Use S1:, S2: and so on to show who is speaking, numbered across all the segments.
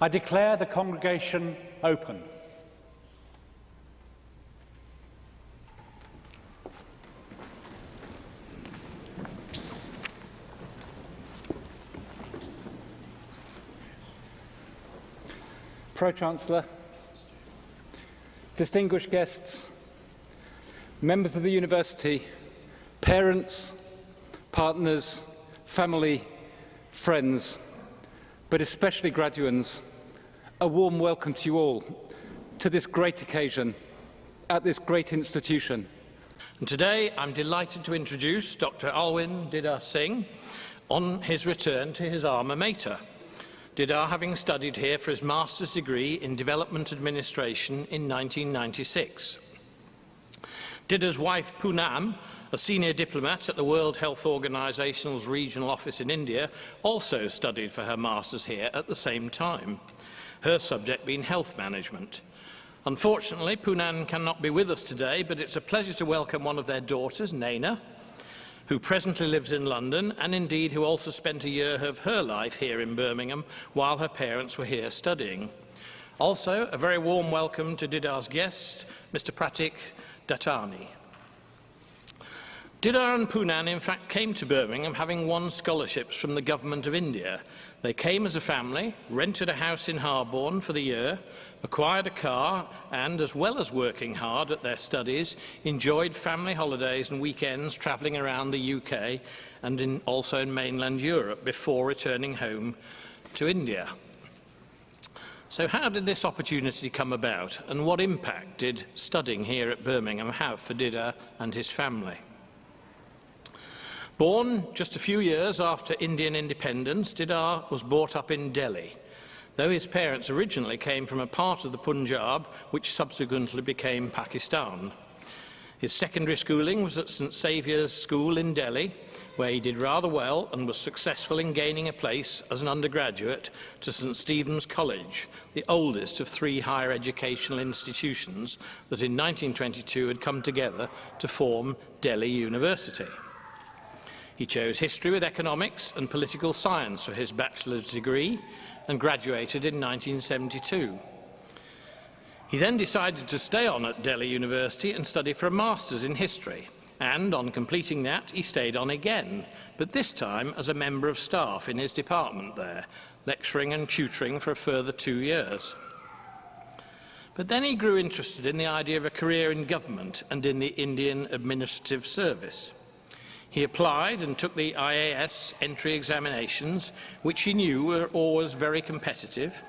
S1: I declare the congregation open. Pro-Chancellor, distinguished guests, members of the University, parents, partners, family, friends, but especially graduands, a warm welcome to you all to this great occasion at this great institution.
S2: And today I'm delighted to introduce Dr. A Didar Singh on his return to his alma mater. Didar having studied here for his master's degree in Development Administration in 1996. Didar's wife Poonam, a senior diplomat at the World Health Organisation's regional office in India, also studied for her master's here at the same time, her subject being health management. Unfortunately, Poonam cannot be with us today, but it's a pleasure to welcome one of their daughters, Naina, who presently lives in London, and indeed who also spent a year of her life here in Birmingham while her parents were here studying. Also, a very warm welcome to Didar's guest, Mr. Pratik Dattani. Didar and Poonam, in fact, came to Birmingham having won scholarships from the Government of India. They came as a family, rented a house in Harborne for the year, acquired a car and, as well as working hard at their studies, enjoyed family holidays and weekends travelling around the UK and also in mainland Europe before returning home to India. So how did this opportunity come about, and what impact did studying here at Birmingham have for Didar and his family? Born just a few years after Indian independence, Didar was brought up in Delhi, though his parents originally came from a part of the Punjab which subsequently became Pakistan. His secondary schooling was at St Saviour's School in Delhi, where he did rather well and was successful in gaining a place as an undergraduate to St Stephen's College, the oldest of 3 higher educational institutions that in 1922 had come together to form Delhi University. He chose history with economics and political science for his bachelor's degree and graduated in 1972. He then decided to stay on at Delhi University and study for a master's in history, and on completing that he stayed on again, but this time as a member of staff in his department there, lecturing and tutoring for a further 2 years. But then he grew interested in the idea of a career in government and in the Indian Administrative Service. He applied and took the IAS entry examinations, which he knew were always very competitive.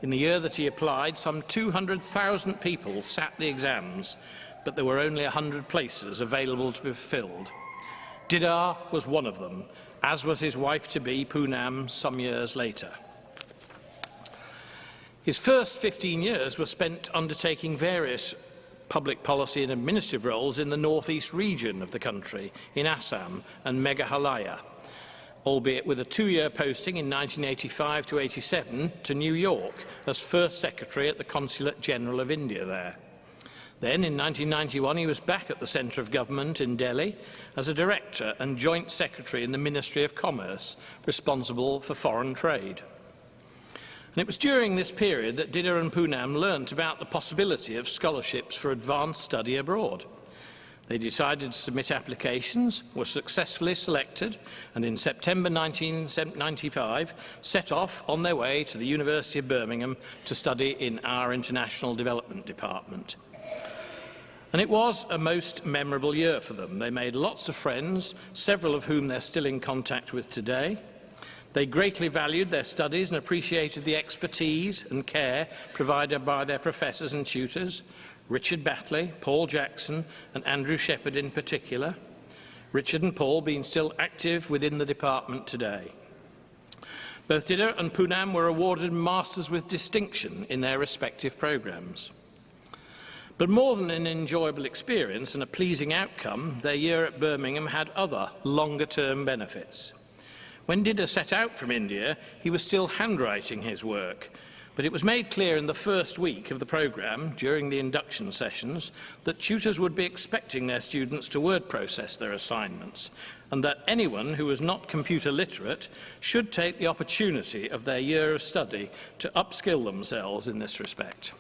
S2: In the year that he applied, some 200,000 people sat the exams, but there were only 100 places available to be filled. Didar was one of them, as was his wife-to-be, Poonam, some years later. His first 15 years were spent undertaking various public policy and administrative roles in the northeast region of the country, in Assam and Meghalaya, albeit with a 2-year posting in 1985 to 87 to New York as First Secretary at the Consulate General of India there. Then, in 1991, he was back at the centre of government in Delhi as a Director and Joint Secretary in the Ministry of Commerce, responsible for foreign trade. And it was during this period that Didar and Poonam learnt about the possibility of scholarships for advanced study abroad. They decided to submit applications, were successfully selected, and in September 1995 set off on their way to the University of Birmingham to study in our International Development Department. And it was a most memorable year for them. They made lots of friends, several of whom they're still in contact with today. They greatly valued their studies and appreciated the expertise and care provided by their professors and tutors, Richard Batley, Paul Jackson and Andrew Shepherd in particular, Richard and Paul being still active within the department today. Both Didar and Poonam were awarded Masters with distinction in their respective programmes. But more than an enjoyable experience and a pleasing outcome, their year at Birmingham had other longer-term benefits. When Didar set out from India, he was still handwriting his work, But it was made clear in the first week of the programme, during the induction sessions, that tutors would be expecting their students to word process their assignments, and that anyone who was not computer literate should take the opportunity of their year of study to upskill themselves in this respect.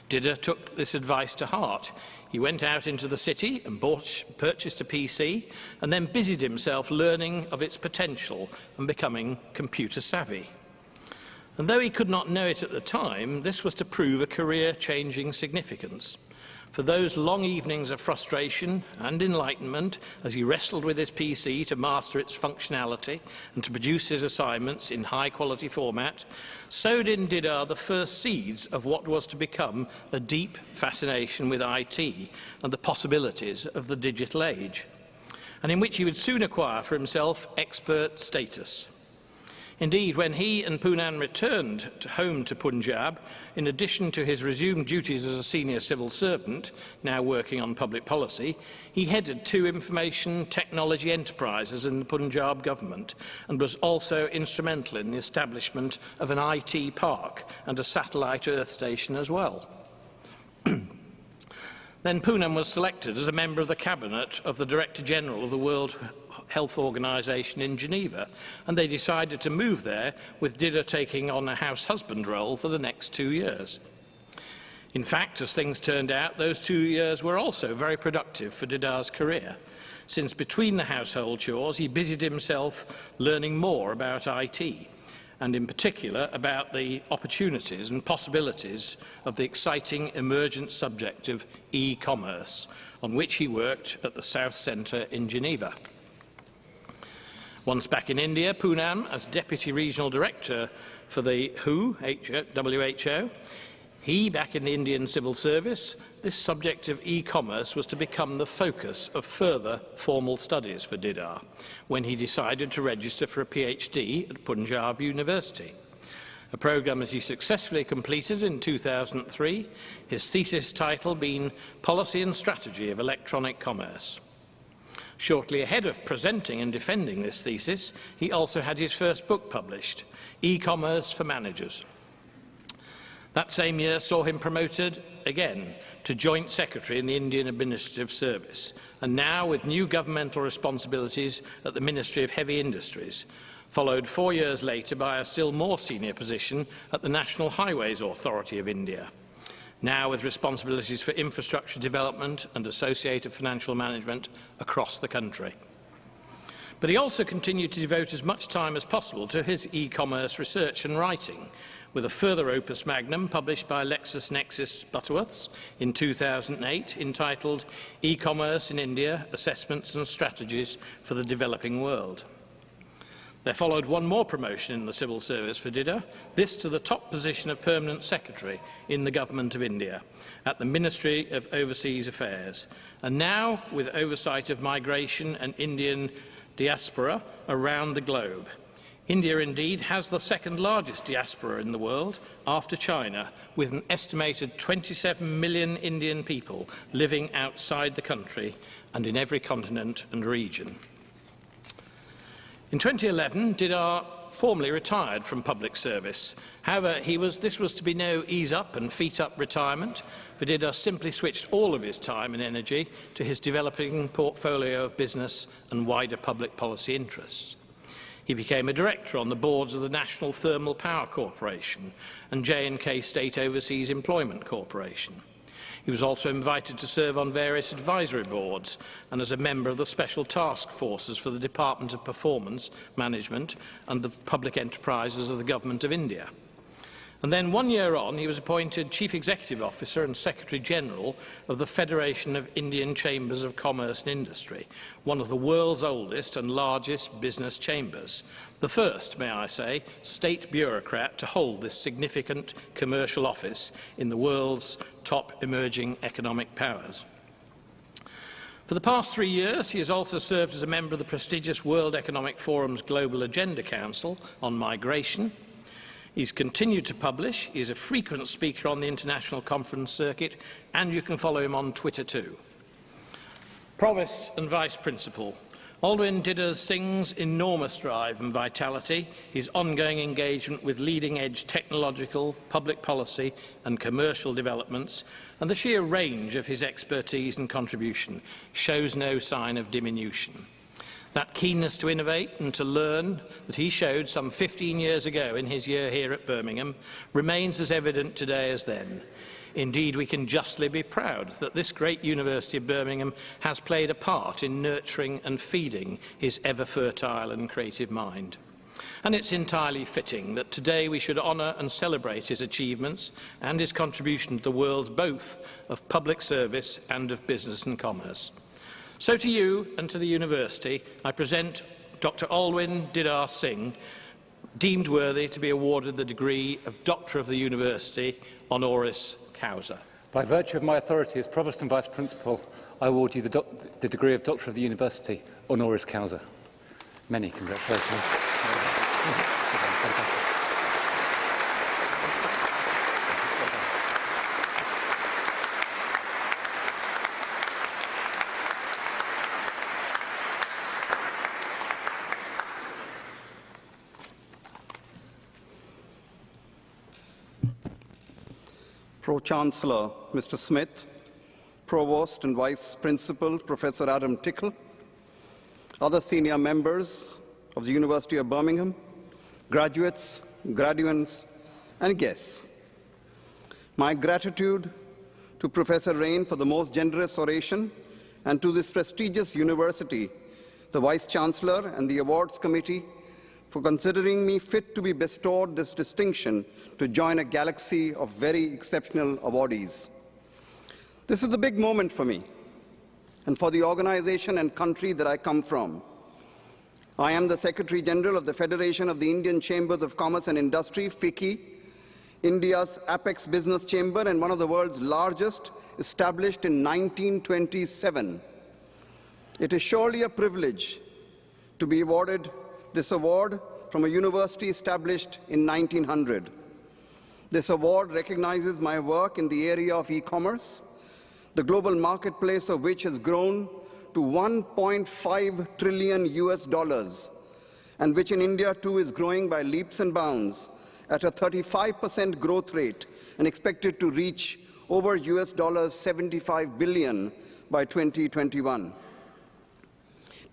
S2: Didar took this advice to heart. He went out into the city and purchased a PC, and then busied himself learning of its potential and becoming computer savvy. And though he could not know it at the time, this was to prove a career-changing significance. For those long evenings of frustration and enlightenment as he wrestled with his PC to master its functionality and to produce his assignments in high-quality format, sowed in Didar the first seeds of what was to become a deep fascination with IT and the possibilities of the digital age, and in which he would soon acquire for himself expert status. Indeed, when he and Poonam returned home to Punjab, in addition to his resumed duties as a senior civil servant, now working on public policy, he headed 2 information technology enterprises in the Punjab government and was also instrumental in the establishment of an IT park and a satellite earth station as well. Then Poonam was selected as a member of the cabinet of the Director General of the World Health Organization in Geneva, and they decided to move there, with Didar taking on a house husband role for the next 2 years. In fact, as things turned out, those 2 years were also very productive for Didar's career, since between the household chores he busied himself learning more about IT, and in particular about the opportunities and possibilities of the exciting emergent subject of e-commerce, on which he worked at the South Centre in Geneva. Once back in India, Poonam, as Deputy Regional Director for the WHO, he, back in the Indian Civil Service, this subject of e-commerce was to become the focus of further formal studies for Didar, when he decided to register for a PhD at Punjab University, a programme that he successfully completed in 2003, his thesis title being Policy and Strategy of Electronic Commerce. Shortly ahead of presenting and defending this thesis, he also had his first book published, E-Commerce for Managers. That same year saw him promoted again to Joint Secretary in the Indian Administrative Service, and now with new governmental responsibilities at the Ministry of Heavy Industries, followed 4 years later by a still more senior position at the National Highways Authority of India, now with responsibilities for infrastructure development and associated financial management across the country. But he also continued to devote as much time as possible to his e-commerce research and writing, with a further opus magnum published by LexisNexis Butterworths in 2008 entitled E-Commerce in India, Assessments and Strategies for the Developing World. There followed one more promotion in the civil service for Didar, this to the top position of Permanent Secretary in the Government of India at the Ministry of Overseas Affairs, and now with oversight of migration and Indian diaspora around the globe. India indeed has the second largest diaspora in the world after China, with an estimated 27 million Indian people living outside the country and in every continent and region. In 2011, Didar formally retired from public service. However, this was to be no ease-up and feet-up retirement, for Didar simply switched all of his time and energy to his developing portfolio of business and wider public policy interests. He became a director on the boards of the National Thermal Power Corporation and J&K State Overseas Employment Corporation. He was also invited to serve on various advisory boards and as a member of the special task forces for the Department of Performance Management and the Public Enterprises of the Government of India. And then 1 year on, he was appointed Chief Executive Officer and Secretary General of the Federation of Indian Chambers of Commerce and Industry, one of the world's oldest and largest business chambers. The first, may I say, state bureaucrat to hold this significant commercial office in the world's top emerging economic powers. For the past 3 years, he has also served as a member of the prestigious World Economic Forum's Global Agenda Council on migration. He's continued to publish, he is a frequent speaker on the international conference circuit, and you can follow him on Twitter too. Provost and Vice Principal, Honorary Didar Singh's enormous drive and vitality, his ongoing engagement with leading-edge technological, public policy and commercial developments, and the sheer range of his expertise and contribution shows no sign of diminution. That keenness to innovate and to learn that he showed some 15 years ago in his year here at Birmingham remains as evident today as then. Indeed, we can justly be proud that this great University of Birmingham has played a part in nurturing and feeding his ever-fertile and creative mind. And it's entirely fitting that today we should honour and celebrate his achievements and his contribution to the worlds both of public service and of business and commerce. So to you and to the University, I present Dr. Honorary Didar Singh, deemed worthy to be awarded the degree of Doctor of the University, honoris causa.
S1: By virtue of my authority as Provost and Vice Principal, I award you the degree of Doctor of the University, honoris causa. Many congratulations.
S3: Pro-Chancellor Mr. Smith, Provost and Vice Principal Professor Adam Tickle, other senior members of the University of Birmingham, graduates, graduands, and guests. My gratitude to Professor Rain for the most generous oration, and to this prestigious university, the Vice-Chancellor and the Awards Committee for considering me fit to be bestowed this distinction to join a galaxy of very exceptional awardees. This is a big moment for me and for the organization and country that I come from. I am the Secretary General of the Federation of the Indian Chambers of Commerce and Industry, FICCI, India's apex business chamber and one of the world's largest, established in 1927. It is surely a privilege to be awarded this award from a university established in 1900. This award recognizes my work in the area of e-commerce, the global marketplace of which has grown to $1.5 trillion, and which in India too is growing by leaps and bounds at a 35% growth rate and expected to reach over $75 billion by 2021.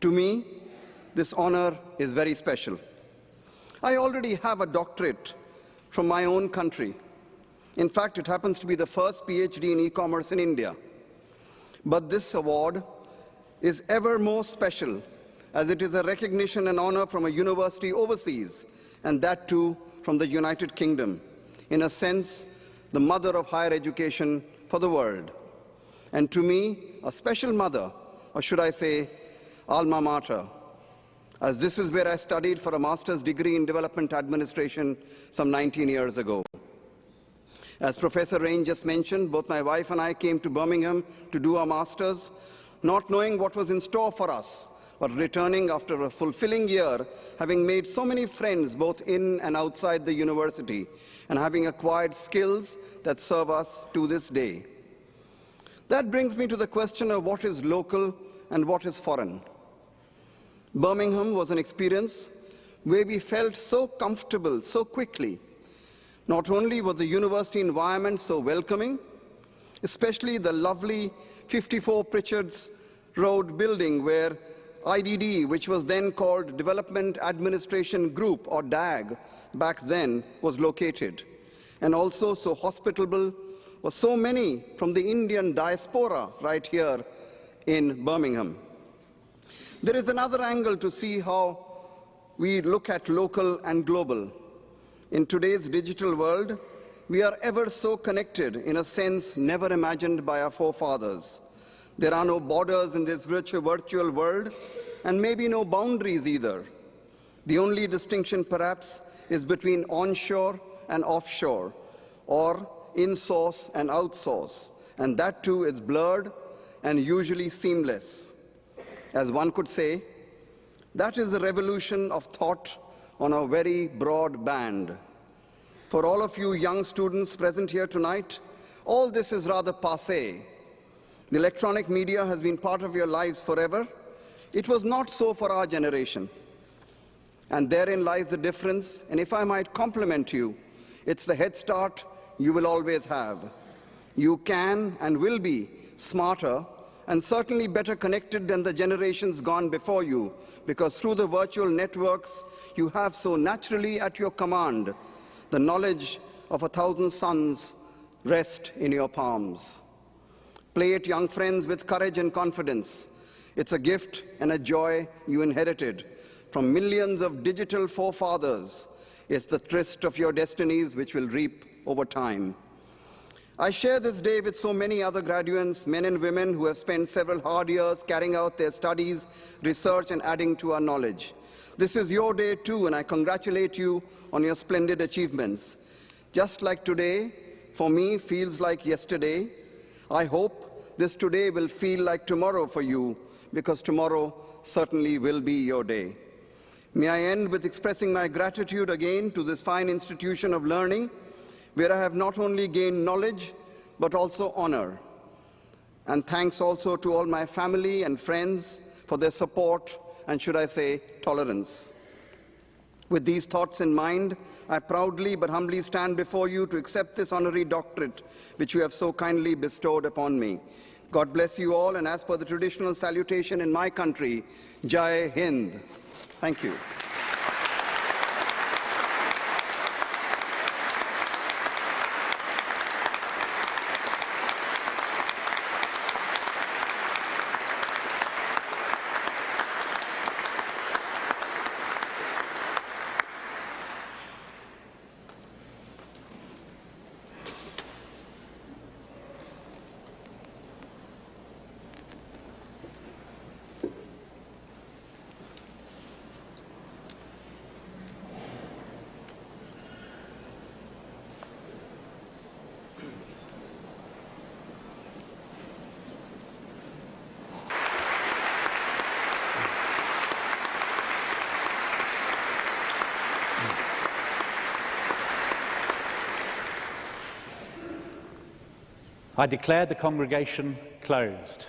S3: To me, this honor is very special. I already have a doctorate from my own country. In fact, it happens to be the first PhD in e-commerce in India. But this award is ever more special, as it is a recognition and honor from a university overseas, and that too from the United Kingdom. In a sense, the mother of higher education for the world. And to me, a special mother, or should I say, alma mater, as this is where I studied for a master's degree in development administration some 19 years ago. As Professor Rain just mentioned, both my wife and I came to Birmingham to do our masters, not knowing what was in store for us, but returning after a fulfilling year, having made so many friends both in and outside the university, and having acquired skills that serve us to this day. That brings me to the question of what is local and what is foreign. Birmingham was an experience where we felt so comfortable so quickly. Not only was the university environment so welcoming, especially the lovely 54 Pritchard's Road building where IDD, which was then called Development Administration Group, or DAG, back then, was located. And also so hospitable were so many from the Indian diaspora right here in Birmingham. There is another angle to see how we look at local and global. In today's digital world, we are ever so connected in a sense never imagined by our forefathers. There are no borders in this virtual world, and maybe no boundaries either. The only distinction, perhaps, is between onshore and offshore, or in-source and outsource, and that too is blurred and usually seamless. As one could say, that is a revolution of thought on a very broad band. For all of you young students present here tonight, all this is rather passé. The electronic media has been part of your lives forever, It was not so for our generation. And therein lies the difference, and if I might compliment you, it's the head start you will always have. You can and will be smarter and certainly better connected than the generations gone before you, because through the virtual networks you have so naturally at your command the knowledge of 1,000 suns rest in your palms. Play it, young friends, with courage and confidence. It's a gift and a joy you inherited from millions of digital forefathers. It's the tryst of your destinies which will reap over time. I share this day with so many other graduates, men and women who have spent several hard years carrying out their studies, research, and adding to our knowledge. This is your day too, and I congratulate you on your splendid achievements. Just like today, for me, feels like yesterday, I hope this today will feel like tomorrow for you, because tomorrow certainly will be your day. May I end with expressing my gratitude again to this fine institution of learning, where I have not only gained knowledge, but also honor. And thanks also to all my family and friends for their support and, should I say, tolerance. With these thoughts in mind, I proudly but humbly stand before you to accept this honorary doctorate which you have so kindly bestowed upon me. God bless you all, and as per the traditional salutation in my country, Jai Hind. Thank you.
S4: I declare the congregation closed.